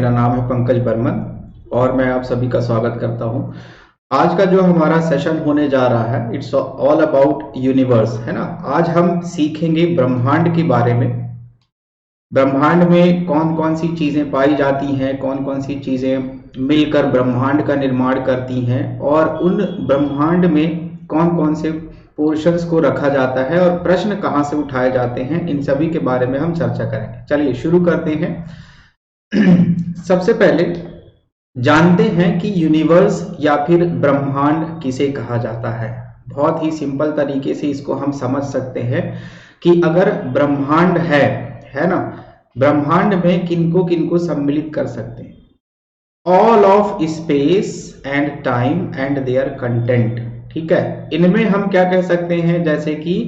मेरा नाम है पंकज बर्मन और मैं आप सभी का स्वागत करता हूं। आज का जो हमारा सेशन होने जा रहा है इट्स ऑल अबाउट यूनिवर्स, है ना। आज हम सीखेंगे ब्रह्मांड के बारे में। ब्रह्मांड में कौन कौन सी चीजें पाई जाती हैं, कौन कौन सी चीजें मिलकर ब्रह्मांड का निर्माण करती हैं और उन ब्रह्मांड में कौन कौन से पोर्शंस को रखा जाता है और प्रश्न कहाँ से उठाए जाते हैं, इन सभी के बारे में हम चर्चा करेंगे। चलिए शुरू करते हैं। सबसे पहले जानते हैं कि यूनिवर्स या फिर ब्रह्मांड किसे कहा जाता है। बहुत ही सिंपल तरीके से इसको हम समझ सकते हैं कि अगर ब्रह्मांड है ना, ब्रह्मांड में किनको किनको सम्मिलित कर सकते हैं। All of space and time and their content, ठीक है। इनमें हम क्या कह सकते हैं, जैसे कि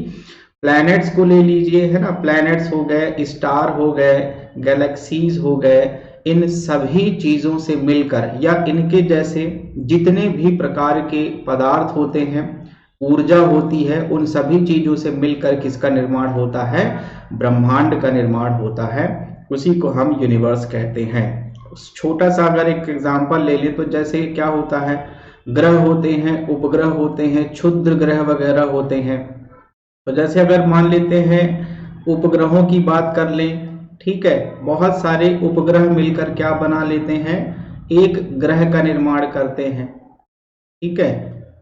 प्लैनेट्स को ले लीजिए, है ना। प्लैनेट्स हो गए, स्टार हो गए, गैलेक्सीज हो गए, इन सभी चीजों से मिलकर या इनके जैसे जितने भी प्रकार के पदार्थ होते हैं, ऊर्जा होती है, उन सभी चीजों से मिलकर किसका निर्माण होता है, ब्रह्मांड का निर्माण होता है। उसी को हम यूनिवर्स कहते हैं। छोटा सा अगर एक एग्जांपल ले लें तो जैसे क्या होता है, ग्रह होते हैं, उपग्रह होते हैं, क्षुद्र ग्रह वगैरह होते हैं। तो जैसे अगर मान लेते हैं उपग्रहों की बात कर लें, ठीक है, बहुत सारे उपग्रह मिलकर क्या बना लेते हैं, एक ग्रह का निर्माण करते हैं, ठीक है।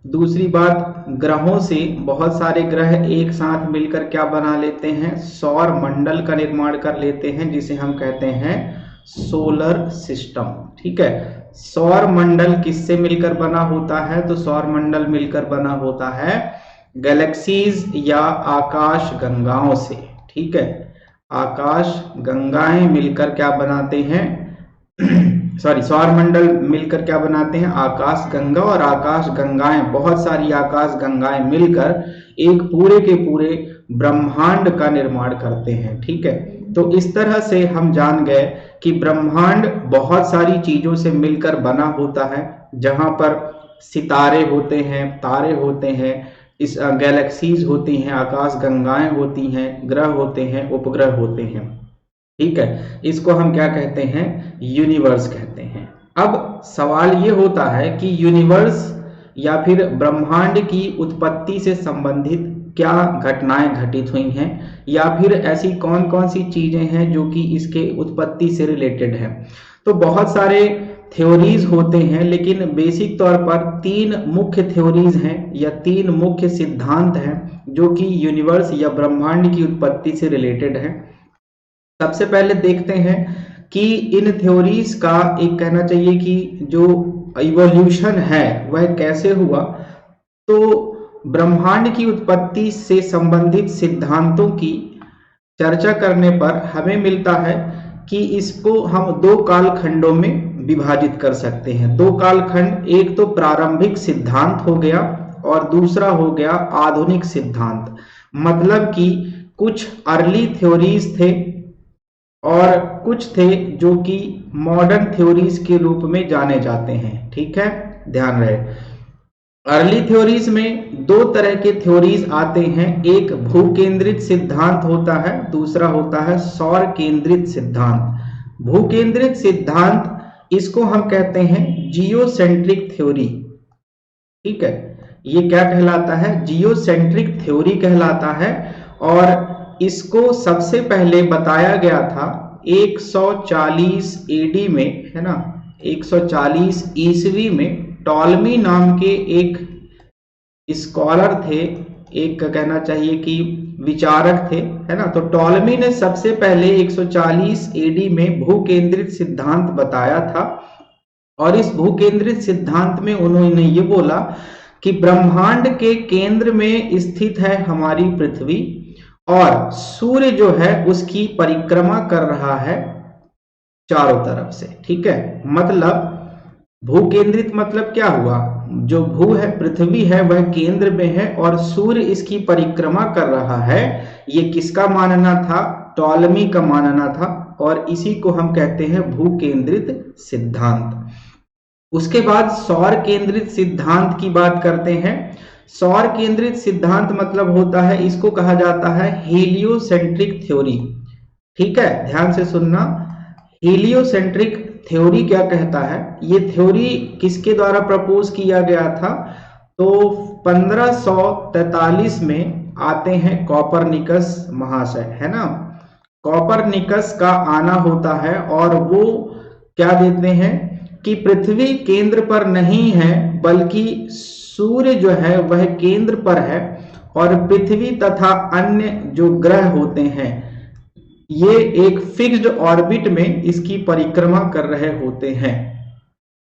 दूसरी बात, ग्रहों से बहुत सारे ग्रह एक साथ मिलकर क्या बना लेते हैं, सौर मंडल का निर्माण कर लेते हैं, जिसे हम कहते हैं सोलर सिस्टम, ठीक है। सौर मंडल किससे मिलकर बना होता है, तो सौर मंडल मिलकर बना होता है गैलेक्सीज या आकाश गंगाओं से, ठीक है। आकाश गंगाएं मिलकर क्या बनाते हैं सॉरी, सौर मंडल मिलकर क्या बनाते हैं, आकाश गंगा, और आकाश गंगाएं, बहुत सारी आकाश गंगाएं मिलकर एक पूरे के पूरे ब्रह्मांड का निर्माण करते हैं, ठीक है। तो इस तरह से हम जान गए कि ब्रह्मांड बहुत सारी चीजों से मिलकर बना होता है, जहां पर सितारे होते हैं, तारे होते हैं, इस गैलेक्सीज होती हैं, आकाश गंगाएं होती हैं, ग्रह होते हैं, उपग्रह होते हैं, ठीक है। इसको हम क्या कहते हैं, यूनिवर्स कहते हैं। अब सवाल ये होता है कि यूनिवर्स या फिर ब्रह्मांड की उत्पत्ति से संबंधित क्या घटनाएं घटित हुई हैं, या फिर ऐसी कौन कौन सी चीजें हैं जो कि इसके उत्पत्ति से रिलेटेड हैं। तो बहुत सारे थ्योरीज होते हैं, लेकिन बेसिक तौर पर तीन मुख्य थ्योरीज हैं या तीन मुख्य सिद्धांत हैं जो कि यूनिवर्स या ब्रह्मांड की उत्पत्ति से रिलेटेड हैं। सबसे पहले देखते हैं कि इन थ्योरीज का एक कहना चाहिए कि जो इवोल्यूशन है वह कैसे हुआ। तो ब्रह्मांड की उत्पत्ति से संबंधित सिद्धांतों की चर्चा करने पर हमें मिलता है कि इसको हम दो कालखंडों में विभाजित कर सकते हैं। दो कालखंड, एक तो प्रारंभिक सिद्धांत हो गया और दूसरा हो गया आधुनिक सिद्धांत। मतलब कि कुछ अर्ली थ्योरीज थे और कुछ थे जो कि मॉडर्न थ्योरीज के रूप में जाने जाते हैं, ठीक है, ध्यान रहे। अर्ली थ्योरीज में दो तरह के थ्योरीज आते हैं, एक भूकेंद्रित सिद्धांत होता है, दूसरा होता है सौर केंद्रित सिद्धांत। भूकेंद्रित सिद्धांत, इसको हम कहते हैं जियोसेंट्रिक थ्योरी, ठीक है। ये क्या कहलाता है, जियोसेंट्रिक थ्योरी कहलाता है। और इसको सबसे पहले बताया गया था 140 एडी में, है ना, 140 ईस्वी में टॉलमी नाम के एक स्कॉलर थे, एक कहना चाहिए कि विचारक थे, है ना। तो टॉलमी ने सबसे पहले 140 एडी में भूकेंद्रित सिद्धांत बताया था। और इस भूकेंद्रित सिद्धांत में उन्होंने ये बोला कि ब्रह्मांड के केंद्र में स्थित है हमारी पृथ्वी और सूर्य जो है उसकी परिक्रमा कर रहा है चारों तरफ से, ठीक है। मतलब भूकेंद्रित मतलब क्या हुआ, जो भू है, पृथ्वी है, वह केंद्र में है और सूर्य इसकी परिक्रमा कर रहा है। ये किसका मानना था, टॉलमी का मानना था, और इसी को हम कहते हैं भूकेंद्रित सिद्धांत। उसके बाद सौर केंद्रित सिद्धांत की बात करते हैं। सौर केंद्रित सिद्धांत मतलब होता है, इसको कहा जाता है हीलियोसेंट्रिक थ्योरी, ठीक है, ध्यान से सुनना। हीलियोसेंट्रिक थ्योरी क्या कहता है, ये थ्योरी किसके द्वारा प्रपोज किया गया था, तो 1543 में आते हैं कॉपरनिकस महाशय, है ना। कॉपरनिकस का आना होता है और वो क्या देते हैं कि पृथ्वी केंद्र पर नहीं है बल्कि सूर्य जो है वह केंद्र पर है और पृथ्वी तथा अन्य जो ग्रह होते हैं ये एक फिक्स्ड ऑर्बिट में इसकी परिक्रमा कर रहे होते हैं।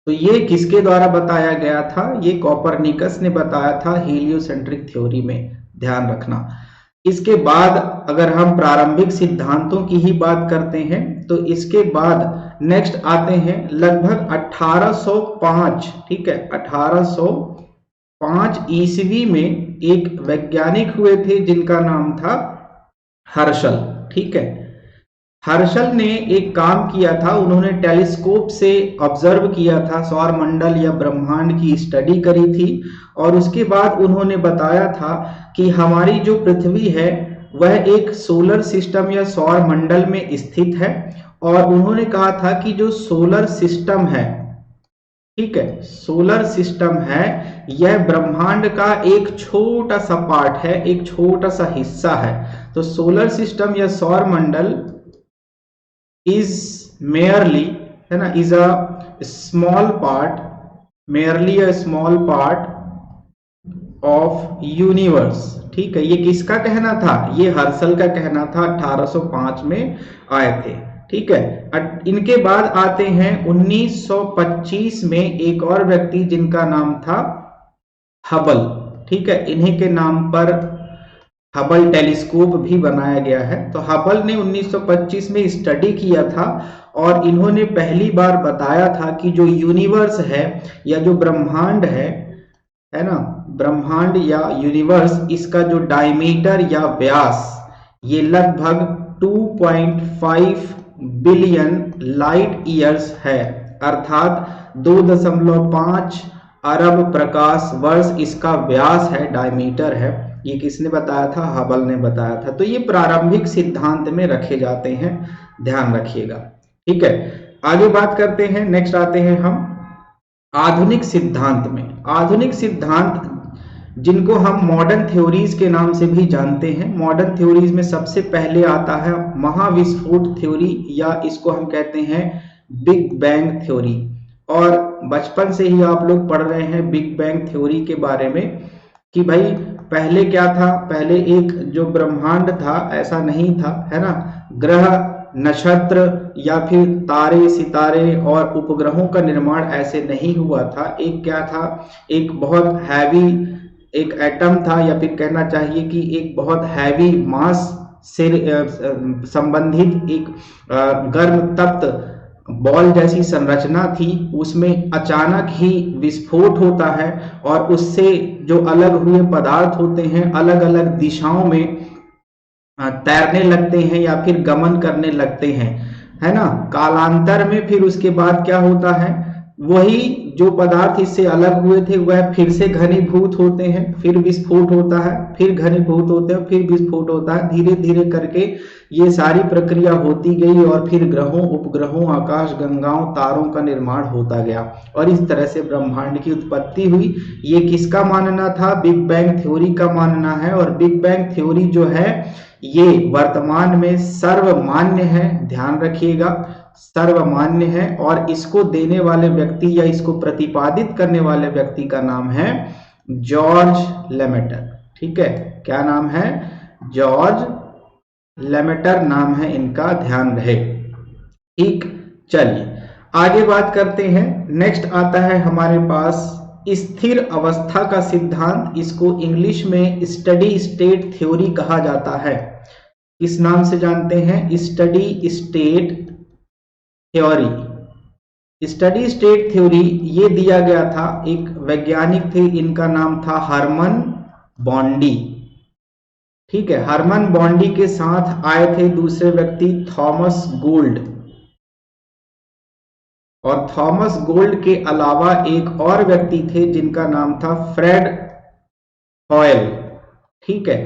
तो ये किसके द्वारा बताया गया था, ये कॉपरनिकस ने बताया था हीलियोसेंट्रिक थ्योरी में, ध्यान रखना। इसके बाद अगर हम प्रारंभिक सिद्धांतों की ही बात करते हैं तो इसके बाद नेक्स्ट आते हैं लगभग 1805, ठीक है, 1805 ईस्वी में एक वैज्ञानिक हुए थे जिनका नाम था हर्शल, ठीक है। हर्शल ने एक काम किया था, उन्होंने टेलीस्कोप से ऑब्जर्व किया था, सौर मंडल या ब्रह्मांड की स्टडी करी थी और उसके बाद उन्होंने बताया था कि हमारी जो पृथ्वी है वह एक सोलर सिस्टम या सौर मंडल में स्थित है और उन्होंने कहा था कि जो सोलर सिस्टम है, ठीक है, सोलर सिस्टम है, यह ब्रह्मांड का एक छोटा सा पार्ट है, एक छोटा सा हिस्सा है। तो सोलर सिस्टम या सौर मंडल is merely, है ना, is a small part, merely a small part of universe, ठीक है। ये किसका कहना था, ये हर्शल का कहना था, 1805 में आए थे, ठीक है। इनके बाद आते हैं 1925 में एक और व्यक्ति जिनका नाम था हबल, ठीक है, इन्हीं के नाम पर हबल टेलीस्कोप भी बनाया गया है। तो हबल ने 1925 में स्टडी किया था और इन्होंने पहली बार बताया था कि जो यूनिवर्स है या जो ब्रह्मांड है ना, ब्रह्मांड या यूनिवर्स, इसका जो डायमीटर या व्यास ये लगभग 2.5 बिलियन लाइट ईयर्स है, अर्थात 2.5 अरब प्रकाश वर्ष इसका व्यास है, डायमीटर है। ये किसने बताया था, हबल ने बताया था। तो ये प्रारंभिक सिद्धांत में रखे जाते हैं, ध्यान रखिएगा, ठीक है। आगे बात करते हैं, नेक्स्ट आते हैं हम आधुनिक सिद्धांत में। आधुनिक सिद्धांत जिनको हम मॉडर्न थ्योरीज के नाम से भी जानते हैं। मॉडर्न थ्योरीज में सबसे पहले आता है महाविस्फोट थ्योरी या इसको हम कहते हैं बिग बैंग थ्योरी। और बचपन से ही आप लोग पढ़ रहे हैं बिग बैंग थ्योरी के बारे में कि भाई पहले क्या था, पहले एक जो ब्रह्मांड था ऐसा नहीं था, है ना, ग्रह नक्षत्र या फिर तारे सितारे और उपग्रहों का निर्माण ऐसे नहीं हुआ था। एक क्या था, एक बहुत हैवी एक एटम था, या फिर कहना चाहिए कि एक बहुत हैवी मास से संबंधित एक गर्म तप्त बॉल जैसी संरचना थी, उसमें अचानक ही विस्फोट होता है और उससे जो अलग हुए पदार्थ होते हैं अलग अलग दिशाओं में तैरने लगते हैं या फिर गमन करने लगते हैं, है ना। कालांतर में फिर उसके बाद क्या होता है, वही जो पदार्थ इससे अलग हुए थे वह फिर से घनीभूत होते हैं, फिर विस्फोट होता है, फिर घनीभूत होते हैं, फिर विस्फोट होता है। धीरे धीरे करके ये सारी प्रक्रिया होती गई और फिर ग्रहों उपग्रहों आकाश गंगाओं तारों का निर्माण होता गया और इस तरह से ब्रह्मांड की उत्पत्ति हुई। ये किसका मानना था, बिग बैंग थ्योरी का मानना है। और बिग बैंग थ्योरी जो है ये वर्तमान में सर्वमान्य है, ध्यान रखिएगा, सर्वमान्य है। और इसको देने वाले व्यक्ति या इसको प्रतिपादित करने वाले व्यक्ति का नाम है जॉर्ज लेमेटर, ठीक है। क्या नाम है, जॉर्ज लेमेटर नाम है इनका, ध्यान रहे, ठीक। चलिए आगे बात करते हैं। नेक्स्ट आता है हमारे पास स्थिर अवस्था का सिद्धांत। इसको इंग्लिश में स्टडी स्टेट थ्योरी कहा जाता है। किस नाम से जानते हैं, steady state theory. Steady state theory ये दिया गया था, एक वैज्ञानिक थे, इनका नाम था हरमन बॉन्डी, ठीक है। हरमन बॉन्डी के साथ आए थे दूसरे व्यक्ति थॉमस गोल्ड, और थॉमस गोल्ड के अलावा एक और व्यक्ति थे जिनका नाम था फ्रेड हॉयल, ठीक है।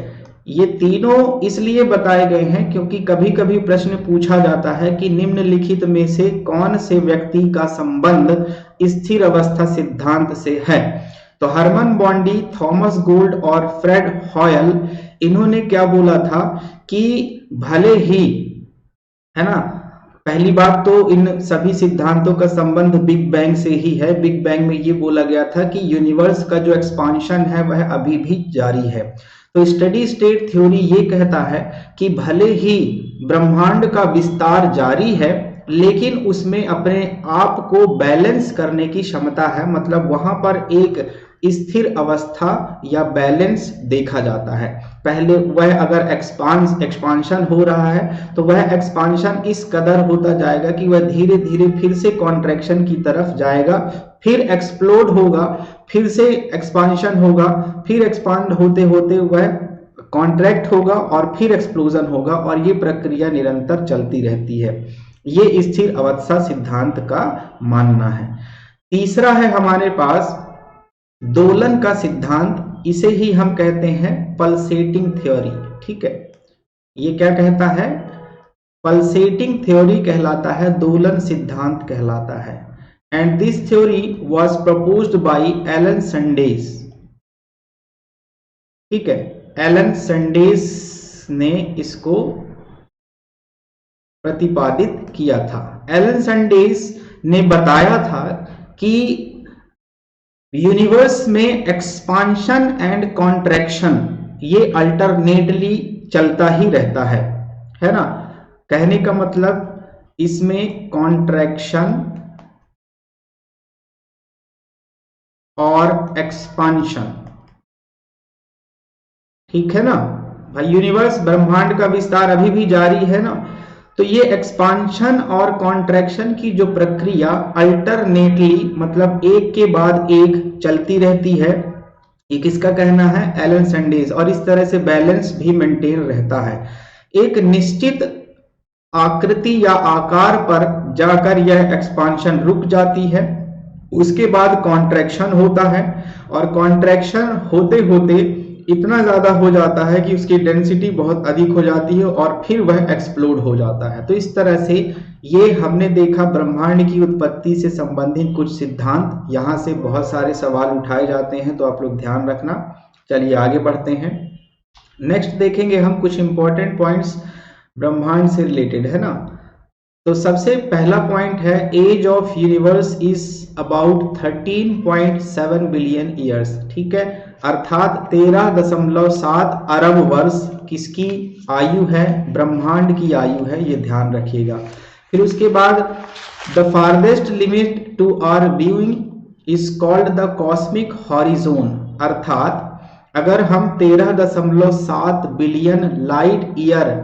ये तीनों इसलिए बताए गए हैं क्योंकि कभी कभी प्रश्न पूछा जाता है कि निम्नलिखित में से कौन से व्यक्ति का संबंध स्थिर अवस्था सिद्धांत से है। तो हरमन बॉन्डी, थॉमस गोल्ड और फ्रेड हॉयल, इन्होंने क्या बोला था कि भले ही, है ना, पहली बात तो इन सभी सिद्धांतों का संबंध बिग बैंग से ही है। बिग बैंग में ये बोला गया था कि यूनिवर्स का जो एक्सपांशन है वह अभी भी जारी है। तो स्टडी स्टेट थ्योरी ये कहता है कि भले ही ब्रह्मांड का विस्तार जारी है लेकिन उसमें अपने आप को बैलेंस करने की क्षमता है, मतलब वहां पर एक स्थिर अवस्था या बैलेंस देखा जाता है। पहले वह अगर एक्सपांशन हो रहा है तो वह एक्सपांशन इस कदर होता जाएगा कि वह धीरे धीरे फिर से कॉन्ट्रैक्शन की तरफ जाएगा, फिर एक्सप्लोड होगा, फिर से एक्सपांशन होगा, फिर एक्सपांड होते होते वह कॉन्ट्रैक्ट होगा और फिर एक्सप्लोजन होगा, और ये प्रक्रिया निरंतर चलती रहती है। ये स्थिर अवस्था सिद्धांत का मानना है। तीसरा है हमारे पास दोलन का सिद्धांत, इसे ही हम कहते हैं पल्सेटिंग थ्योरी। ठीक है, ये क्या कहता है? पल्सेटिंग थ्योरी कहलाता है, दोलन सिद्धांत कहलाता है। And this theory was proposed by Allan Sandage. ठीक है, एलन संडेस ने इसको प्रतिपादित किया था। एलन संडेस ने बताया था कि यूनिवर्स में एक्सपांशन एंड कॉन्ट्रैक्शन ये अल्टरनेटली चलता ही रहता है ना। कहने का मतलब इसमें कॉन्ट्रैक्शन और एक्सपांशन, ठीक है ना भाई। यूनिवर्स, ब्रह्मांड का विस्तार अभी भी जारी है ना, तो ये एक्सपांशन और कॉन्ट्रैक्शन की जो प्रक्रिया अल्टरनेटली, मतलब एक के बाद एक चलती रहती है। ये किसका कहना है? Allan Sandage. और इस तरह से बैलेंस भी मेंटेन रहता है। एक निश्चित आकृति या आकार पर जाकर यह एक्सपांशन रुक जाती है, उसके बाद कॉन्ट्रैक्शन होता है, और कॉन्ट्रैक्शन होते होते इतना ज्यादा हो जाता है कि उसकी डेंसिटी बहुत अधिक हो जाती है और फिर वह एक्सप्लोड हो जाता है। तो इस तरह से ये हमने देखा ब्रह्मांड की उत्पत्ति से संबंधित कुछ सिद्धांत। यहाँ से बहुत सारे सवाल उठाए जाते हैं, तो आप लोग ध्यान रखना। चलिए आगे बढ़ते हैं। नेक्स्ट देखेंगे हम कुछ इंपॉर्टेंट पॉइंट्स ब्रह्मांड से रिलेटेड, है ना। तो सबसे पहला पॉइंट है, age of universe is about 13.7 billion years. ठीक है, अर्थात 13.7 अरब वर्ष किसकी आयु है? ब्रह्मांड की आयु है, ये ध्यान रखिएगा। फिर उसके बाद the farthest limit to our viewing is called the cosmic horizon. अर्थात अगर हम 13.7 बिलियन लाइट ईयर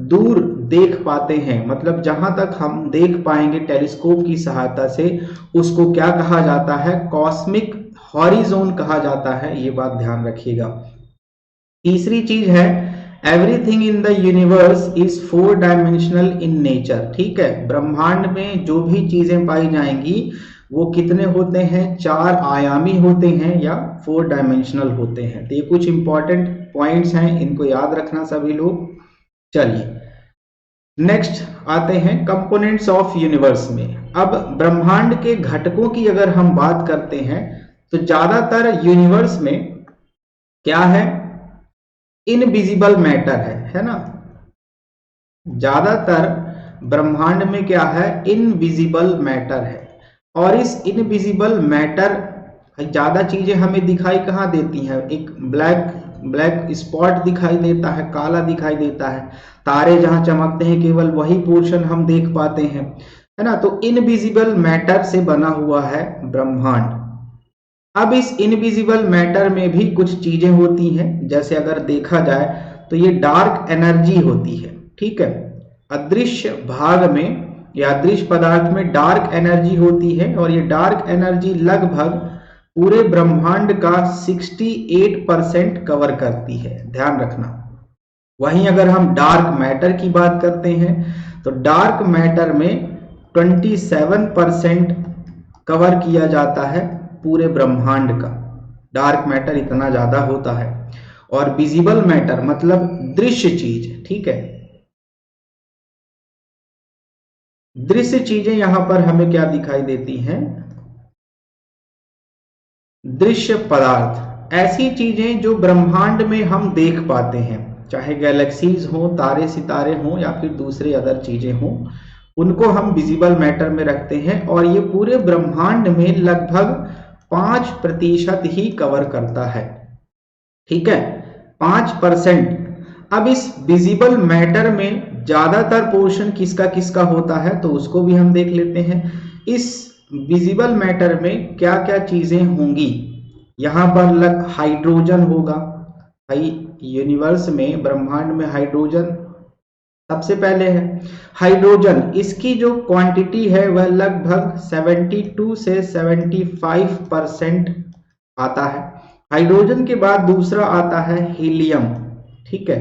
दूर देख पाते हैं, मतलब जहां तक हम देख पाएंगे टेलीस्कोप की सहायता से, उसको क्या कहा जाता है? कॉस्मिक हॉरिजोन कहा जाता है। ये बात ध्यान रखिएगा। तीसरी चीज है, everything in the universe is 4 dimensional in nature. ठीक है, ब्रह्मांड में जो भी चीजें पाई जाएंगी वो कितने होते हैं? 4 आयामी होते हैं या 4 डायमेंशनल होते हैं। तो ये कुछ इंपॉर्टेंट पॉइंट्स हैं, इनको याद रखना सभी लोग। चलिए नेक्स्ट आते हैं कंपोनेंट्स ऑफ यूनिवर्स में। अब ब्रह्मांड के घटकों की अगर हम बात करते हैं तो ज्यादातर यूनिवर्स में क्या है? इनविजिबल मैटर है ना। ज्यादातर ब्रह्मांड में क्या है? इनविजिबल मैटर है। और इस इनविजिबल मैटर, ज्यादा चीजें हमें दिखाई कहाँ देती हैं? एक ब्लैक स्पॉट दिखाई देता है, काला दिखाई देता है। तारे जहां चमकते हैं केवल वही पोर्शन हम देख पाते हैं, है ना। तो इनविजिबल मैटर से बना हुआ है ब्रह्मांड। अब इस इनविजिबल मैटर में भी कुछ चीजें होती हैं, जैसे अगर देखा जाए तो ये डार्क एनर्जी होती है। ठीक है, अदृश्य भाग में या अदृश्य पदार्थ में डार्क एनर्जी होती है, और ये डार्क एनर्जी लगभग पूरे ब्रह्मांड का 68% कवर करती है, ध्यान रखना। वहीं अगर हम डार्क मैटर की बात करते हैं तो डार्क मैटर में 27% कवर किया जाता है पूरे ब्रह्मांड का। डार्क मैटर इतना ज्यादा होता है। और विजिबल मैटर मतलब दृश्य चीज, ठीक है। दृश्य चीजें यहां पर हमें क्या दिखाई देती हैं? दृश्य पदार्थ, ऐसी चीजें जो ब्रह्मांड में हम देख पाते हैं, चाहे गैलेक्सीज हो, तारे सितारे हो या फिर दूसरे अदर चीजें हो, उनको हम विजिबल मैटर में रखते हैं। और ये पूरे ब्रह्मांड में लगभग 5% ही कवर करता है, ठीक है, 5%। अब इस विजिबल मैटर में ज्यादातर पोर्शन किसका किसका होता है, तो उसको भी हम देख लेते हैं। इस विजिबल मैटर में क्या क्या चीजें होंगी? यहां पर हाइड्रोजन होगा। भाई यूनिवर्स में, ब्रह्मांड में हाइड्रोजन सबसे पहले है। हाइड्रोजन, इसकी जो क्वांटिटी है वह लगभग 72 से 75% आता है। हाइड्रोजन के बाद दूसरा आता है हीलियम, ठीक है,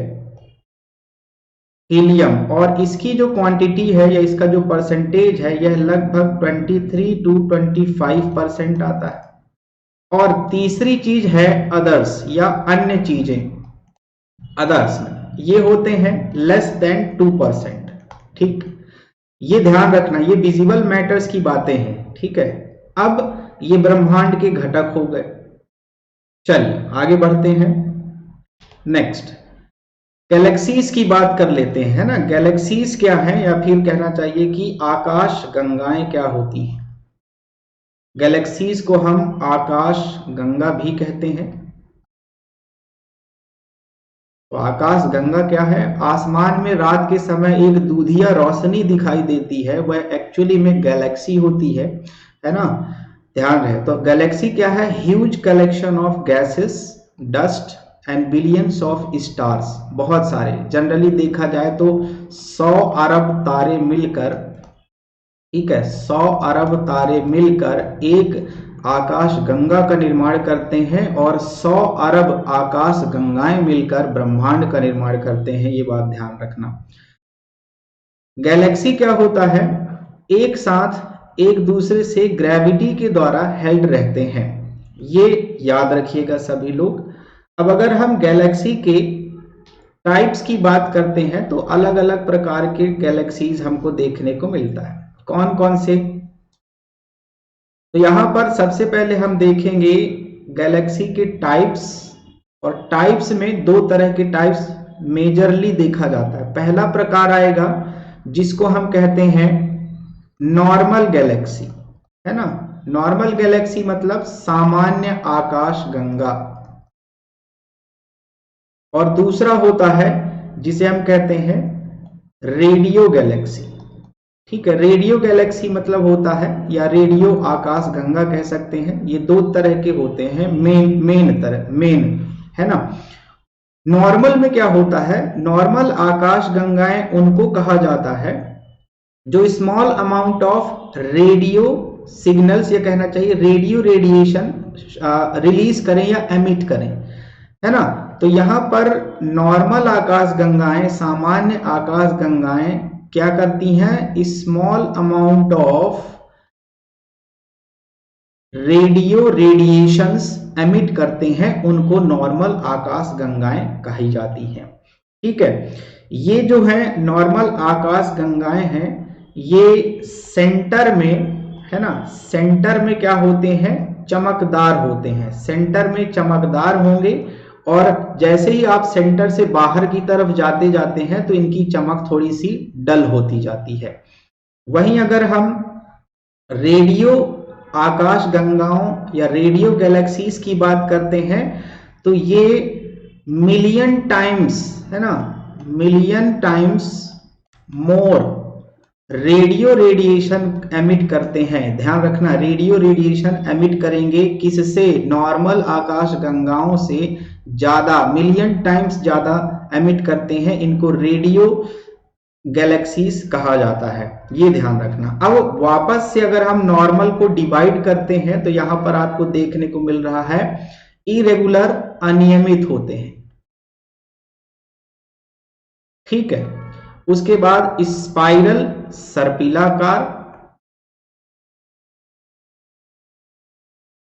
हीलियम, और इसकी जो क्वांटिटी है या इसका जो परसेंटेज है यह लगभग 23 to 25% आता है। और तीसरी चीज है अदर्स या अन्य चीजें। अदर्स में ये होते हैं <2%, ठीक। ये ध्यान रखना, ये विजिबल मैटर्स की बातें हैं, ठीक है। अब ये ब्रह्मांड के घटक हो गए। चलिए आगे बढ़ते हैं। नेक्स्ट गैलेक्सीज की बात कर लेते हैं, है ना। गैलेक्सीज क्या है, या फिर कहना चाहिए कि आकाश गंगाएं क्या होती हैं। गैलेक्सीज को हम आकाश गंगा भी कहते हैं। तो आकाश गंगा क्या है? आसमान में रात के समय एक दूधिया रोशनी दिखाई देती है, वह एक्चुअली में गैलेक्सी होती है ना। ध्यान रहे तो गैलेक्सी क्या है? Huge collection of gases, dust and billions of stars. बहुत सारे, जनरली देखा जाए तो 100 अरब तारे मिलकर, ठीक है, 100 अरब तारे मिलकर एक आकाश गंगा का निर्माण करते हैं, और 100 अरब आकाश गंगाएं मिलकर ब्रह्मांड का निर्माण करते हैं। ये बात ध्यान रखना। गैलेक्सी क्या होता है? एक साथ एक दूसरे से ग्रेविटी के द्वारा हेल्ड रहते हैं, ये याद रखिएगा सभी लोग। अब अगर हम गैलेक्सी के टाइप्स की बात करते हैं तो अलग अलग प्रकार के गैलेक्सीज हमको देखने को मिलता है। कौन कौन से? तो यहां पर सबसे पहले हम देखेंगे गैलेक्सी के टाइप्स। और टाइप्स में दो तरह के टाइप्स मेजरली देखा जाता है। पहला प्रकार आएगा जिसको हम कहते हैं नॉर्मल गैलेक्सी, है ना। नॉर्मल गैलेक्सी मतलब सामान्य आकाश गंगा। और दूसरा होता है जिसे हम कहते हैं रेडियो गैलेक्सी, ठीक है। रेडियो गैलेक्सी मतलब होता है, या रेडियो आकाश गंगा कह सकते हैं। ये दो तरह के होते हैं, मेन, है ना। नॉर्मल में क्या होता है? नॉर्मल आकाश गंगाएं उनको कहा जाता है जो small amount of radio signals, या कहना चाहिए रेडियो रेडिएशन रिलीज करें या एमिट करें, है ना। तो यहां पर नॉर्मल आकाश गंगाएं, सामान्य आकाश गंगाएं क्या करती हैं? Small amount of radio radiations emit करते हैं, उनको नॉर्मल आकाश गंगाएं कही जाती हैं, ठीक है। ये जो है नॉर्मल आकाश गंगाएं हैं, ये सेंटर में, है ना, सेंटर में क्या होते हैं? चमकदार होते हैं। सेंटर में चमकदार होंगे, और जैसे ही आप सेंटर से बाहर की तरफ जाते जाते हैं तो इनकी चमक थोड़ी सी डल होती जाती है। वहीं अगर हम रेडियो आकाश गंगाओं या रेडियो गैलेक्सीज की बात करते हैं तो ये मिलियन टाइम्स, है ना, million times more radio radiation emit करते हैं। ध्यान रखना, रेडियो रेडिएशन एमिट करेंगे किससे? नॉर्मल आकाश गंगाओं से ज्यादा, मिलियन टाइम्स ज्यादा एमिट करते हैं। इनको रेडियो गैलेक्सीज कहा जाता है, ये ध्यान रखना। अब वापस से अगर हम नॉर्मल को डिवाइड करते हैं तो यहां पर आपको देखने को मिल रहा है इरेगुलर, अनियमित होते हैं, ठीक है। उसके बाद स्पाइरल, सर्पिलाकार,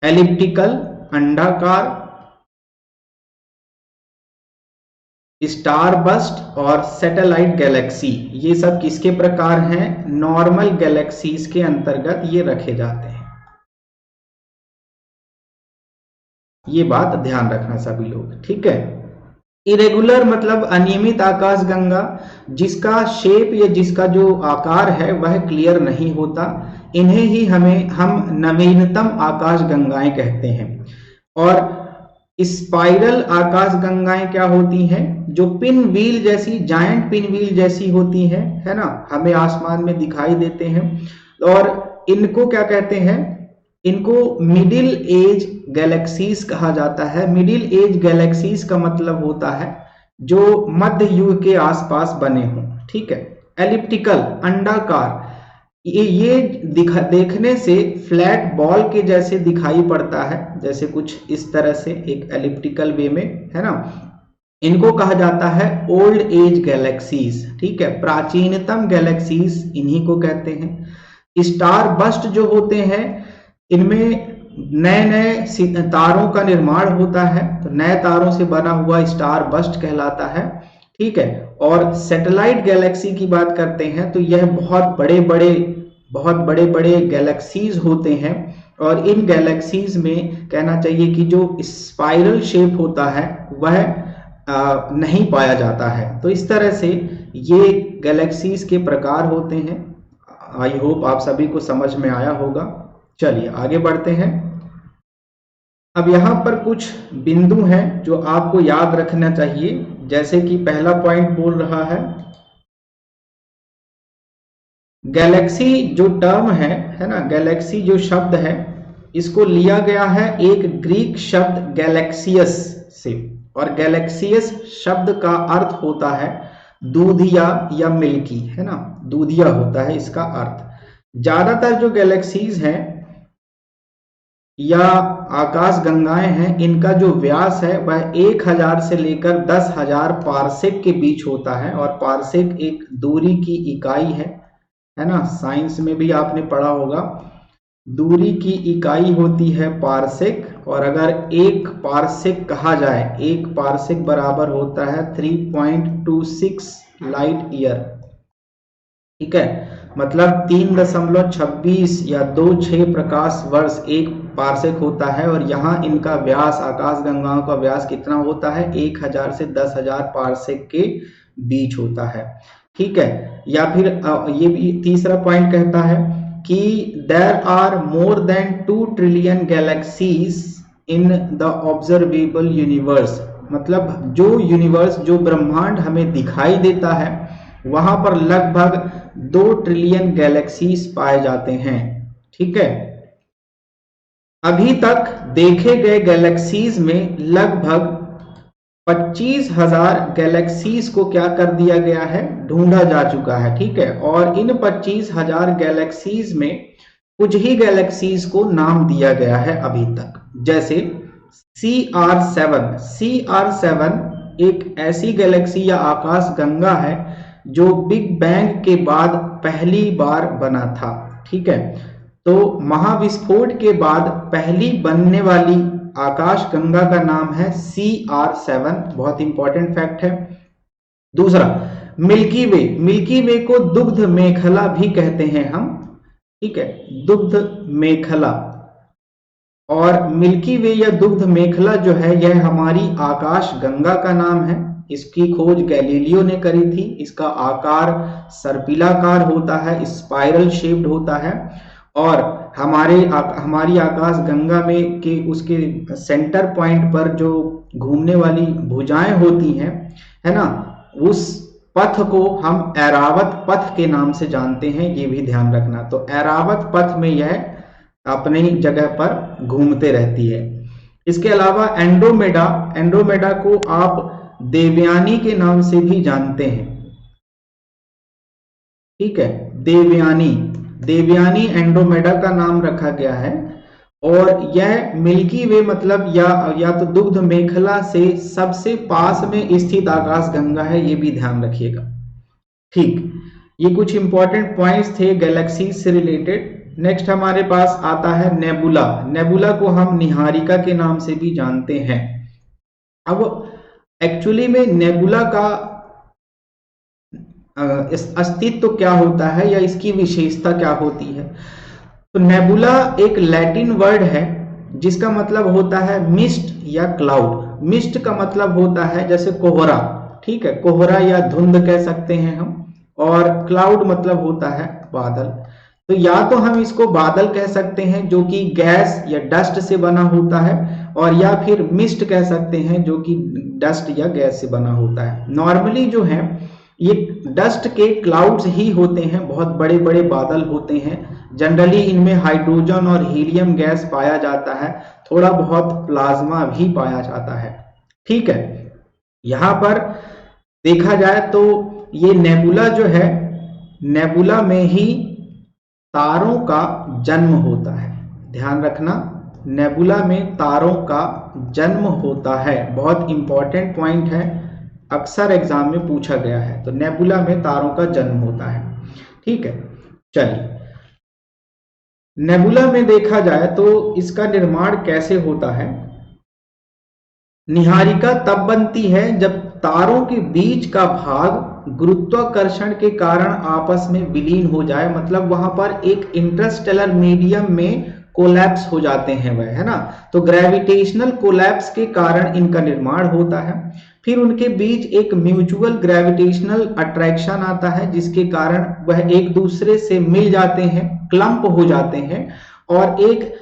एलिप्टिकल, अंडाकार, स्टार बस्ट और सैटेलाइट गैलेक्सी, ये सब किसके प्रकार हैं? नॉर्मल गैलेक्सीज के अंतर्गत ये रखे जाते हैं। ये बात ध्यान रखना सभी लोग, ठीक है। इरेगुलर मतलब अनियमित आकाशगंगा, जिसका शेप या जिसका जो आकार है वह क्लियर नहीं होता, इन्हें ही हम नवीनतम आकाशगंगाएं कहते हैं। और स्पाइरल आकाशगंगाएं क्या होती हैं? जो पिन व्हील जैसी, जायंट पिन व्हील जैसी होती है ना, हमें आसमान में दिखाई देते हैं। और इनको क्या कहते हैं? इनको मिडिल एज गैलेक्सीज कहा जाता है। मिडिल एज गैलेक्सीज का मतलब होता है जो मध्य युग के आसपास बने हों, ठीक है। एलिप्टिकल, अंडाकार, ये देखने से फ्लैट बॉल के जैसे दिखाई पड़ता है, जैसे कुछ इस तरह से एक एलिप्टिकल वे में, है ना। इनको कहा जाता है ओल्ड एज गैलेक्सीज, ठीक है। प्राचीनतम गैलेक्सीज इन्हीं को कहते हैं। स्टार बस्ट जो होते हैं, इनमें नए नए तारों का निर्माण होता है, तो नए तारों से बना हुआ स्टार बस्ट कहलाता है, ठीक है। और सैटेलाइट गैलेक्सी की बात करते हैं तो यह बहुत बड़े बड़े गैलेक्सीज होते हैं, और इन गैलेक्सीज में कहना चाहिए कि जो स्पाइरल शेप होता है वह नहीं पाया जाता है। तो इस तरह से ये गैलेक्सीज के प्रकार होते हैं। आई होप आप सभी को समझ में आया होगा। चलिए आगे बढ़ते हैं। अब यहाँ पर कुछ बिंदु हैं जो आपको याद रखना चाहिए, जैसे कि पहला पॉइंट बोल रहा है गैलेक्सी जो टर्म है ना, गैलेक्सी जो शब्द है, इसको लिया गया है एक ग्रीक शब्द गैलेक्सियस से, और गैलेक्सियस शब्द का अर्थ होता है दूधिया या मिल्की, है ना, दूधिया होता है इसका अर्थ। ज्यादातर जो गैलेक्सीज हैं या आकाश गंगाएं हैं, इनका जो व्यास है वह 1000 से लेकर 10,000 पारसेक के बीच होता है, और पारसेक एक दूरी की इकाई है ना। साइंस में भी आपने पढ़ा होगा, दूरी की इकाई होती है पारसेक, और अगर एक पारसेक कहा जाए, एक पारसेक बराबर होता है 3.26 लाइट ईयर, ठीक है। मतलब 3.26 या 26 प्रकाश वर्ष एक पारसेक होता है, और यहाँ इनका व्यास, आकाश गंगाओं का व्यास कितना होता है? 1000 से 10,000 पारसेक के बीच होता है, ठीक है। या फिर ये भी तीसरा पॉइंट कहता है कि there are more than 2 trillion galaxies in the observable universe, मतलब जो यूनिवर्स, जो ब्रह्मांड हमें दिखाई देता है, वहां पर लगभग 2 ट्रिलियन गैलेक्सीज पाए जाते हैं, ठीक है। अभी तक देखे गए गैलेक्सीज में लगभग 25,000 गैलेक्सीज को क्या कर दिया गया है? ढूंढा जा चुका है, ठीक है। और इन 25,000 गैलेक्सीज में कुछ ही गैलेक्सीज को नाम दिया गया है अभी तक, जैसे CR7 एक ऐसी गैलेक्सी या आकाश गंगा है जो बिग बैंग के बाद पहली बार बना था, ठीक है। तो महाविस्फोट के बाद पहली बनने वाली आकाश गंगा का नाम है CR7, बहुत इंपॉर्टेंट फैक्ट है। दूसरा, मिल्की वे, मिल्की वे को दुग्ध मेखला भी कहते हैं हम, ठीक है, दुग्ध मेखला। और मिल्की वे या दुग्ध मेखला जो है, यह हमारी आकाश गंगा का नाम है। इसकी खोज गैलीलियो ने करी थी। इसका आकार सर्पिलाकार होता है, स्पाइरल शेप्ड होता है, और हमारी आकाश गंगा में के उसके सेंटर पॉइंट पर जो घूमने वाली भुजाएं होती हैं, है ना, उस पथ को हम ऐरावत पथ के नाम से जानते हैं, ये भी ध्यान रखना। तो ऐरावत पथ में यह अपने ही जगह पर घूमते रहती है। इसके अलावा एंड्रोमेडा को आप देवयानी के नाम से भी जानते हैं, ठीक है, देवयानी एंड्रोमेडा का नाम रखा गया है। और यह मिल्की वे मतलब या तो दुग्ध मेखला से सबसे पास में स्थित आकाश गंगा है, ये भी ध्यान रखिएगा, ठीक। ये कुछ इंपॉर्टेंट पॉइंट्स थे गैलेक्सी से रिलेटेड। नेक्स्ट हमारे पास आता है नेबुला। नेबुला को हम निहारिका के नाम से भी जानते हैं। अब एक्चुअली में नेबुला का इस अस्तित्व क्या होता है या इसकी विशेषता क्या होती है। तो नेबुला एक लैटिन वर्ड है जिसका मतलब होता है मिस्ट या क्लाउड। मिस्ट का मतलब होता है जैसे कोहरा, ठीक है, कोहरा या धुंध कह सकते हैं हम, और क्लाउड मतलब होता है बादल। तो या तो हम इसको बादल कह सकते हैं जो कि गैस या डस्ट से बना होता है, और या फिर मिस्ट कह सकते हैं जो कि डस्ट या गैस से बना होता है। नॉर्मली जो है ये डस्ट के क्लाउड्स ही होते हैं, बहुत बड़े बड़े बादल होते हैं। जनरली इनमें हाइड्रोजन और हीलियम गैस पाया जाता है, थोड़ा बहुत प्लाज्मा भी पाया जाता है, ठीक है। यहां पर देखा जाए तो ये नेबुला जो है, नेबुला में ही तारों का जन्म होता है। ध्यान रखना, नेबुला में तारों का जन्म होता है, बहुत इंपॉर्टेंट पॉइंट है, अक्सर एग्जाम में पूछा गया है। तो नेबुला में तारों का जन्म होता है, ठीक है। चलिए, नेबुला में देखा जाए तो इसका निर्माण कैसे होता है। निहारिका तब बनती है जब तारों के बीच का भाग गुरुत्वाकर्षण के कारण आपस में विलीन हो जाए, मतलब वहां पर एक इंटरस्टेलर मीडियम में कोलैप्स हो जाते हैं वह, है ना। तो ग्रेविटेशनल कोलैप्स के कारण इनका निर्माण होता है। फिर उनके बीच एक म्यूचुअल ग्रेविटेशनल अट्रैक्शन आता है जिसके कारण वह एक दूसरे से मिल जाते हैं, क्लम्प हो जाते हैं, और एक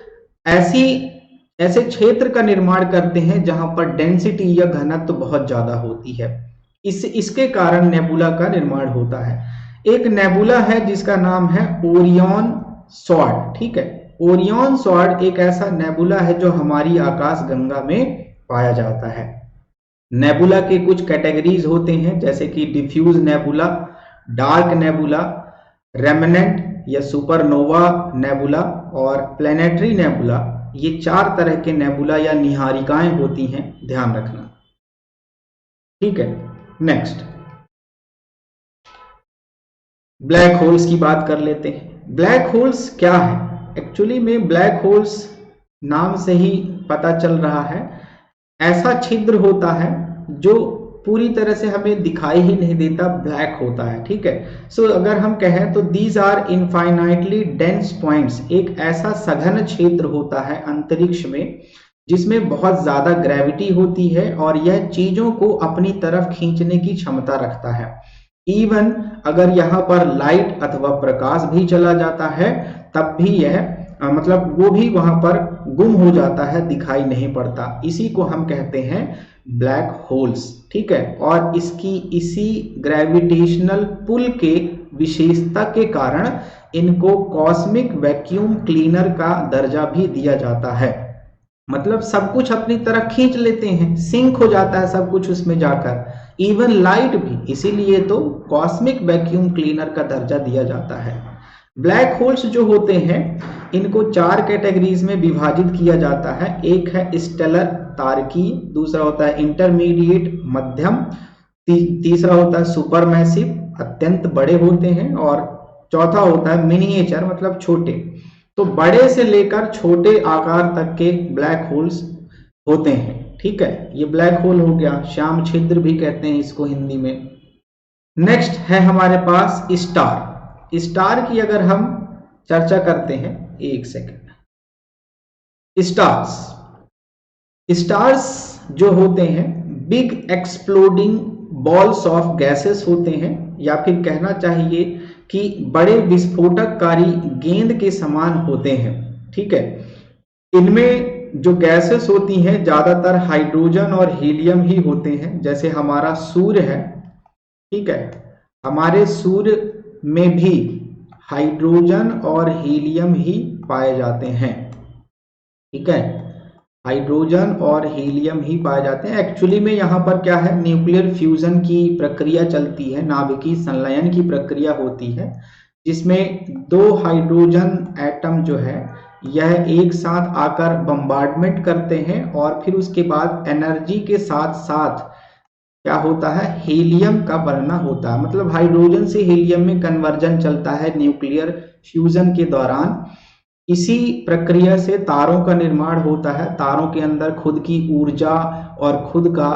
ऐसे क्षेत्र का निर्माण करते हैं जहां पर डेंसिटी या घनत्व बहुत ज्यादा होती है। इसके कारण नेबुला का निर्माण होता है। एक नेबुला है जिसका नाम है ओरियन स्वॉर्ड, ठीक है। ओरियन स्वॉर्ड एक ऐसा नेबुला है जो हमारी आकाशगंगा में पाया जाता है। नेबुला के कुछ कैटेगरीज होते हैं जैसे कि diffuse nebula, dark nebula, remnant या सुपरनोवा नेबुला और प्लेनेटरी नेबुला। ये 4 तरह के नेबुला या निहारिकाएं होती हैं, ध्यान रखना, ठीक है। नेक्स्ट, ब्लैक होल्स की बात कर लेते हैं। ब्लैक होल्स क्या है। एक्चुअली में ब्लैक होल्स नाम से ही पता चल रहा है, ऐसा छिद्र होता है जो पूरी तरह से हमें दिखाई ही नहीं देता, ब्लैक होता है, ठीक है। सो अगर हम कहें तो these are infinitely dense points, एक ऐसा सघन क्षेत्र होता है अंतरिक्ष में जिसमें बहुत ज्यादा ग्रेविटी होती है और यह चीजों को अपनी तरफ खींचने की क्षमता रखता है। इवन अगर यहाँ पर लाइट अथवा प्रकाश भी चला जाता है तब भी यह मतलब वो भी वहां पर गुम हो जाता है, दिखाई नहीं पड़ता। इसी को हम कहते हैं ब्लैक होल्स, ठीक है। और इसी ग्रेविटेशनल पुल के विशेषता के कारण इनको कॉस्मिक वैक्यूम क्लीनर का दर्जा भी दिया जाता है। मतलब सब कुछ अपनी तरफ खींच लेते हैं, सिंक हो जाता है सब कुछ उसमें जाकर, इवन लाइट भी, इसीलिए तो कॉस्मिक वैक्यूम क्लीनर का दर्जा दिया जाता है। ब्लैक होल्स जो होते हैं इनको 4 कैटेगरीज में विभाजित किया जाता है। एक है स्टेलर तारकीय, दूसरा होता है इंटरमीडिएट मध्यम, तीसरा होता है सुपरमैसिव अत्यंत बड़े होते हैं, और चौथा होता है मिनिएचर मतलब छोटे। तो बड़े से लेकर छोटे आकार तक के ब्लैक होल्स होते हैं, ठीक है। ये ब्लैक होल हो गया, श्याम छिद्र भी कहते हैं इसको हिंदी में। नेक्स्ट है हमारे पास स्टार। स्टार की अगर हम चर्चा करते हैं, एक सेकंड। स्टार्स जो होते हैं big exploding balls of gases होते हैं, या फिर कहना चाहिए कि बड़े विस्फोटककारी गेंद के समान होते हैं, ठीक है। इनमें जो गैसेस होती हैं ज्यादातर हाइड्रोजन और हीलियम ही होते हैं। जैसे हमारा सूर्य है, ठीक है, हमारे सूर्य में भी हाइड्रोजन और हीलियम ही पाए जाते हैं, ठीक है। हाइड्रोजन और हीलियम ही पाए जाते हैं। एक्चुअली में यहाँ पर क्या है, न्यूक्लियर फ्यूजन की प्रक्रिया चलती है, नाभिकीय संलयन की प्रक्रिया होती है, जिसमें 2 हाइड्रोजन एटम जो है यह एक साथ आकर बम्बार्डमेंट करते हैं, और फिर उसके बाद एनर्जी के साथ साथ क्या होता है, हीलियम का बनना होता है। मतलब हाइड्रोजन से हीलियम में कन्वर्जन चलता है न्यूक्लियर फ्यूजन के दौरान। इसी प्रक्रिया से तारों का निर्माण होता है। तारों के अंदर खुद की ऊर्जा और खुद का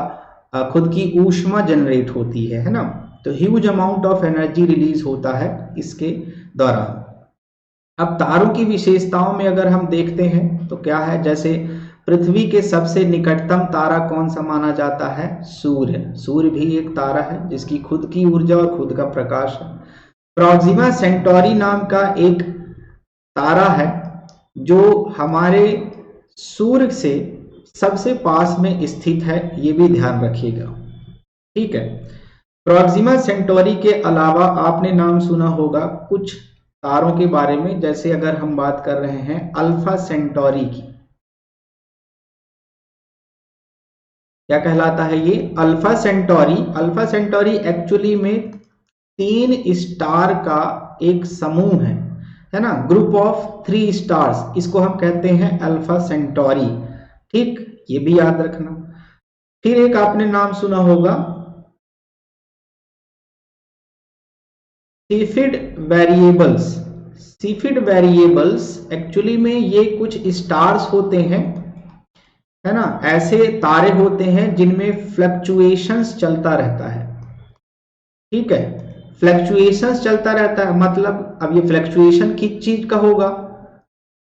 खुद की ऊष्मा जनरेट होती है ना। तो huge amount of energy release होता है इसके दौरान। अब तारों की विशेषताओं में अगर हम देखते हैं तो क्या है, जैसे पृथ्वी के सबसे निकटतम तारा कौन सा माना जाता है, सूर्य। सूर्य भी एक तारा है जिसकी खुद की ऊर्जा और खुद का प्रकाश है। प्रोक्सिमा सेंटोरी नाम का एक तारा है जो हमारे सूर्य से सबसे पास में स्थित है, ये भी ध्यान रखिएगा, ठीक है। प्रोक्सिमा सेंटोरी के अलावा आपने नाम सुना होगा कुछ तारों के बारे में, जैसे अगर हम बात कर रहे हैं अल्फा सेंटोरी की, क्या कहलाता है ये, alpha Centauri. Alpha Centauri actually में 3 स्टार का एक समूह है ना, ग्रुप ऑफ 3 स्टार्स, इसको हम कहते हैं अल्फा सेंटोरी, ठीक, ये भी याद रखना। फिर एक आपने नाम सुना होगा सीफिड वेरिएबल्स। सीफिड वेरिएबल्स एक्चुअली में ये कुछ स्टार्स होते हैं, है ना, ऐसे तारे होते हैं जिनमें फ्लक्चुएशंस चलता रहता है, ठीक है। फ्लक्चुएशंस चलता रहता है मतलब अब ये फ्लक्चुएशन किस चीज का होगा,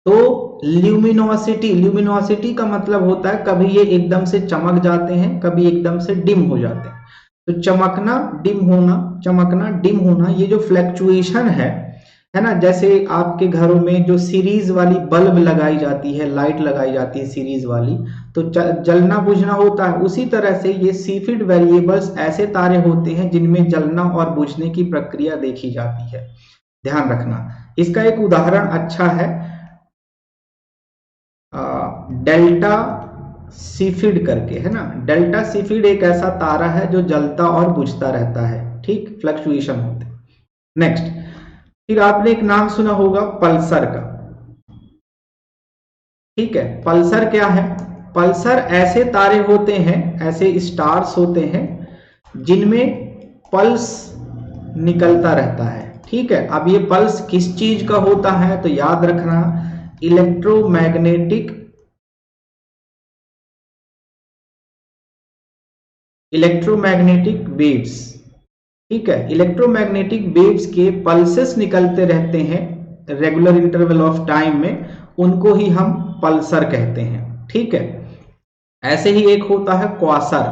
तो ल्यूमिनोसिटी। ल्यूमिनोसिटी का मतलब होता है कभी ये एकदम से चमक जाते हैं, कभी एकदम से डिम हो जाते हैं। तो चमकना डिम होना, चमकना डिम होना, ये जो फ्लक्चुएशन है ना, जैसे आपके घरों में जो सीरीज वाली बल्ब लगाई जाती है, लाइट लगाई जाती है सीरीज वाली, तो जलना बुझना होता है, उसी तरह से ये सीफिड वेरिएबल्स ऐसे तारे होते हैं जिनमें जलना और बुझने की प्रक्रिया देखी जाती है, ध्यान रखना। इसका एक उदाहरण अच्छा है डेल्टा सीफिड करके, है ना। डेल्टा सीफिड एक ऐसा तारा है जो जलता और बुझता रहता है, ठीक, फ्लक्चुएशन होते। नेक्स्ट, फिर आपने एक नाम सुना होगा पल्सर का, ठीक है। पल्सर क्या है, पल्सर ऐसे तारे होते हैं, ऐसे स्टार्स होते हैं जिनमें पल्स निकलता रहता है, ठीक है। अब ये पल्स किस चीज का होता है, तो याद रखना इलेक्ट्रोमैग्नेटिक वेव्स, ठीक है। इलेक्ट्रोमैग्नेटिक वेव्स के पल्सेस निकलते रहते हैं रेगुलर इंटरवल ऑफ टाइम में, उनको ही हम पल्सर कहते हैं, ठीक है। ऐसे ही एक होता है क्वासर।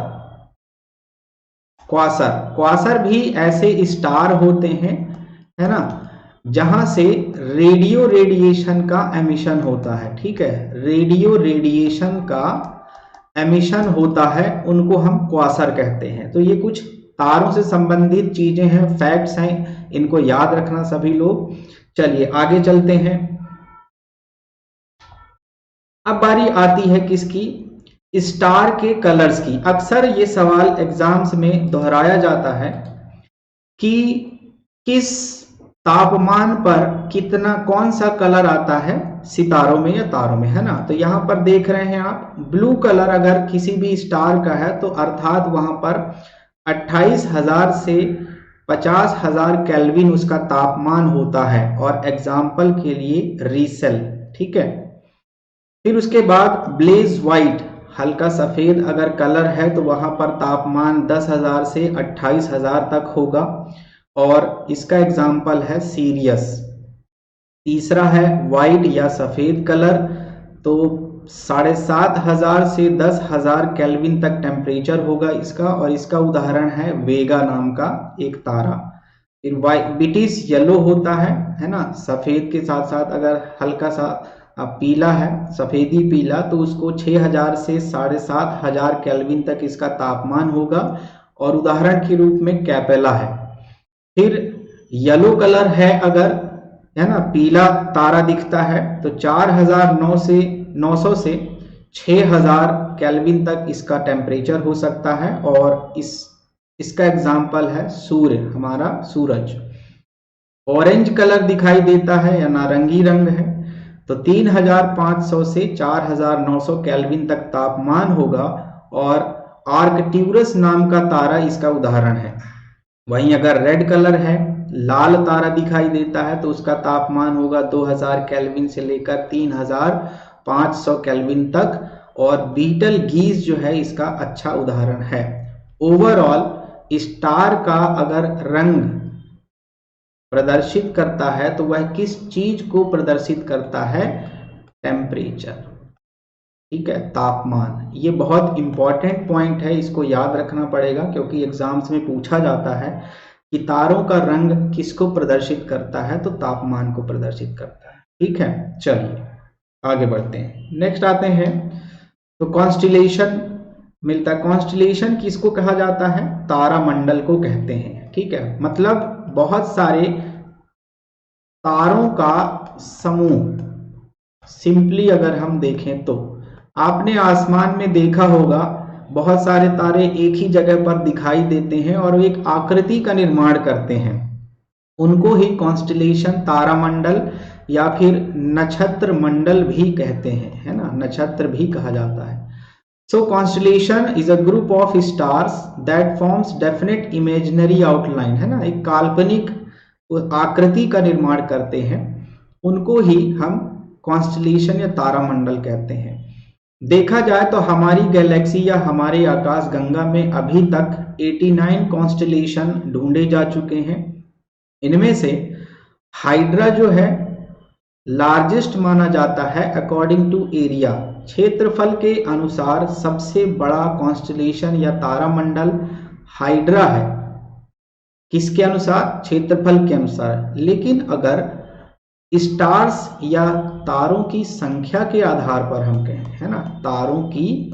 क्वासर, क्वासर भी ऐसे स्टार होते हैं, है ना, जहां से रेडियो रेडिएशन का एमिशन होता है, ठीक है। रेडियो रेडिएशन का एमिशन होता है, उनको हम क्वासर कहते हैं। तो ये कुछ तारों से संबंधित चीजें हैं, फैक्ट्स हैं, इनको याद रखना सभी लोग। चलिए आगे चलते हैं। अब बारी आती है किसकी, स्टार के कलर्स की। अक्सर ये सवाल एग्जाम्स में दोहराया जाता है कि किस तापमान पर कितना, कौन सा कलर आता है सितारों में या तारों में, है ना। तो यहां पर देख रहे हैं आप, ब्लू कलर अगर किसी भी स्टार का है तो अर्थात वहां पर 28,000 से 50,000 केल्विन उसका तापमान होता है, और एग्जाम्पल के लिए रीसेल, ठीक है। फिर उसके बाद ब्लेज व्हाइट, हल्का सफेद अगर कलर है तो वहां पर तापमान 10,000 से 28,000 तक होगा, और इसका एग्जाम्पल है सीरियस। तीसरा है व्हाइट या सफेद कलर, तो 7,500 से 10,000 केल्विन तक टेम्परेचर होगा इसका, और इसका उदाहरण है वेगा नाम का एक तारा। फिर ब्रिटिश येलो होता है ना, सफेद के साथ साथ अगर हल्का सा पीला है, सफेदी पीला, तो उसको 6,000 से 7,500 केल्विन तक इसका तापमान होगा, और उदाहरण के रूप में कैपेला है। फिर येलो कलर है अगर, है ना, पीला तारा दिखता है, तो 4,900 से 6,000 केल्विन तक इसका टेम्परेचर हो सकता है, और इसका एग्जाम्पल है सूर्य, हमारा सूरज। ऑरेंज कलर दिखाई देता है या नारंगी रंग है, तो 3,500 से 4,900 केल्विन तक तापमान होगा, और आर्कट्यूरस नाम का तारा इसका उदाहरण है। वहीं अगर रेड कलर है, लाल तारा दिखाई देता है, तो उसका तापमान होगा 2,000 केल्विन से लेकर 3,500 केल्विन तक, और बीटल गीज जो है इसका अच्छा उदाहरण है। ओवरऑल स्टार का अगर रंग प्रदर्शित करता है तो वह किस चीज को प्रदर्शित करता है? टेम्परेचर, ठीक है, तापमान। ये बहुत इंपॉर्टेंट पॉइंट है, इसको याद रखना पड़ेगा क्योंकि एग्जाम्स में पूछा जाता है कि तारों का रंग किसको प्रदर्शित करता है, तो तापमान को प्रदर्शित करता है। ठीक है, चलिए आगे बढ़ते हैं। नेक्स्ट आते हैं तो कॉन्स्टिलेशन मिलता है। कॉन्स्टिलेशन किसको कहा जाता है? तारामंडल को कहते हैं। ठीक है, मतलब बहुत सारे तारों का समूह। सिंपली अगर हम देखें तो आपने आसमान में देखा होगा बहुत सारे तारे एक ही जगह पर दिखाई देते हैं और एक आकृति का निर्माण करते हैं, उनको ही कॉन्स्टिलेशन, तारामंडल या फिर नक्षत्र मंडल भी कहते हैं, है ना, नक्षत्र भी कहा जाता है। So constellation is a group of stars that forms definite imaginary outline, है ना, एक काल्पनिक आकृति का निर्माण करते हैं, उनको ही हम कॉन्स्टिलेशन या तारामंडल कहते हैं। देखा जाए तो हमारी गैलेक्सी या हमारे आकाश गंगा में अभी तक 89 कॉन्स्टिलेशन ढूंढे जा चुके हैं। इनमें से हाइड्रा जो है लार्जेस्ट माना जाता है अकॉर्डिंग टू एरिया। क्षेत्रफल के अनुसार सबसे बड़ा कॉन्स्टिलेशन या तारामंडल हाइड्रा है। किसके अनुसार? क्षेत्रफल के अनुसार। लेकिन अगर स्टार्स या तारों की संख्या के आधार पर हम कहें, है ना, तारों की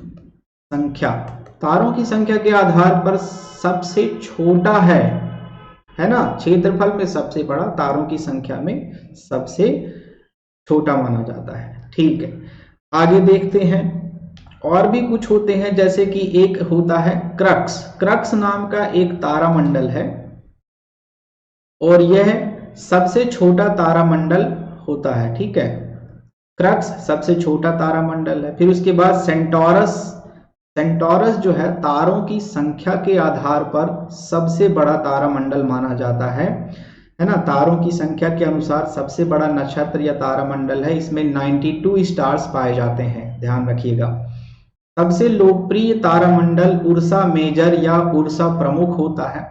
संख्या के आधार पर सबसे छोटा है ना, क्षेत्रफल में सबसे बड़ा, तारों की संख्या में सबसे छोटा माना जाता है। ठीक है, आगे देखते हैं। और भी कुछ होते हैं, जैसे कि एक होता है क्रक्स नाम का एक तारामंडल है और यह सबसे छोटा तारामंडल होता है। ठीक है, क्रक्स सबसे छोटा तारामंडल है। फिर उसके बाद सेंटोरस जो है तारों की संख्या के आधार पर सबसे बड़ा तारामंडल माना जाता है ना, तारों की संख्या के अनुसार सबसे बड़ा नक्षत्र या तारामंडल है। इसमें 92 स्टार्स पाए जाते हैं, ध्यान रखिएगा। सबसे लोकप्रिय तारामंडल उर्सा मेजर या उर्सा प्रमुख होता है।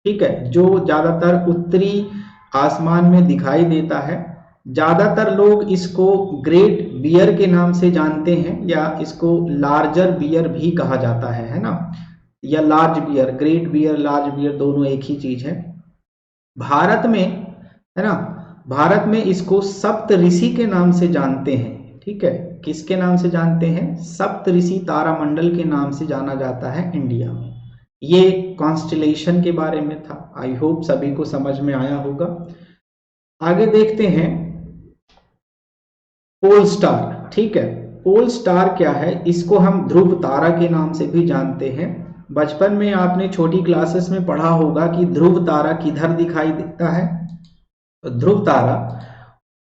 ठीक है, जो ज्यादातर उत्तरी आसमान में दिखाई देता है। ज्यादातर लोग इसको ग्रेट बियर के नाम से जानते हैं या इसको लार्जर बियर भी कहा जाता है ना, या large bear. Great bear, large bear दोनों एक ही चीज है। भारत में, है ना, भारत में इसको सप्तऋषि के नाम से जानते हैं। ठीक है, किसके नाम से जानते हैं? सप्तऋषि तारामंडल के नाम से जाना जाता है इंडिया में। ये कॉन्स्टिलेशन के बारे में था। आई होप सभी को समझ में आया होगा। आगे देखते हैं पोल स्टार। ठीक है, पोल स्टार क्या है? इसको हम ध्रुव तारा के नाम से भी जानते हैं। बचपन में आपने छोटी क्लासेस में पढ़ा होगा कि ध्रुव तारा किधर दिखाई देता है। तो ध्रुव तारा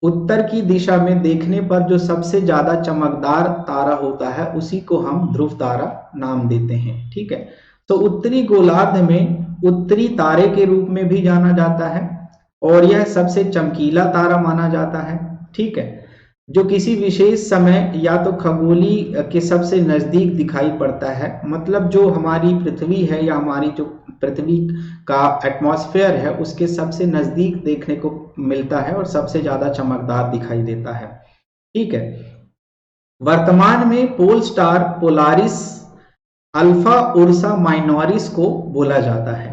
उत्तर की दिशा में देखने पर जो सबसे ज्यादा चमकदार तारा होता है उसी को हम ध्रुव तारा नाम देते हैं। ठीक है, तो उत्तरी गोलार्ध में उत्तरी तारे के रूप में भी जाना जाता है और यह सबसे चमकीला तारा माना जाता है। ठीक है, जो किसी विशेष समय या तो खगोली के सबसे नजदीक दिखाई पड़ता है, मतलब जो हमारी पृथ्वी है या हमारी जो पृथ्वी का एटमॉस्फेयर है उसके सबसे नजदीक देखने को मिलता है और सबसे ज्यादा चमकदार दिखाई देता है। ठीक है, वर्तमान में pole star Polaris alpha Ursa Minoris को बोला जाता है।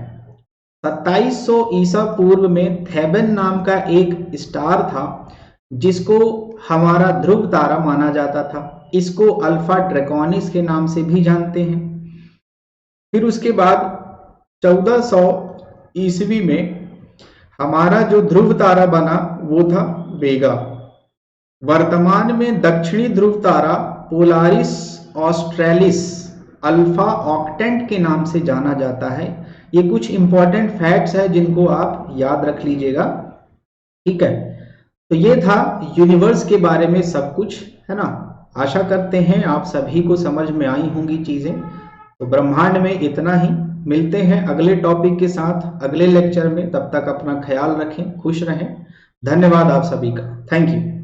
2700 ईसा पूर्व में थेबन नाम का एक स्टार था जिसको हमारा ध्रुव तारा माना जाता था। इसको अल्फा ड्रैकोनिस के नाम से भी जानते हैं। फिर उसके बाद 1400 ईस्वी में हमारा जो ध्रुव तारा बना वो था वेगा। वर्तमान में दक्षिणी ध्रुव तारा पोलारिस ऑस्ट्रेलिस अल्फा ऑक्टेंट के नाम से जाना जाता है। ये कुछ इंपॉर्टेंट फैक्ट्स है जिनको आप याद रख लीजिएगा। ठीक है, तो ये था यूनिवर्स के बारे में सब कुछ, है ना। आशा करते हैं आप सभी को समझ में आई होंगी चीजें। तो ब्रह्मांड में इतना ही। मिलते हैं अगले टॉपिक के साथ अगले लेक्चर में। तब तक अपना ख्याल रखें, खुश रहें। धन्यवाद आप सभी का। Thank you.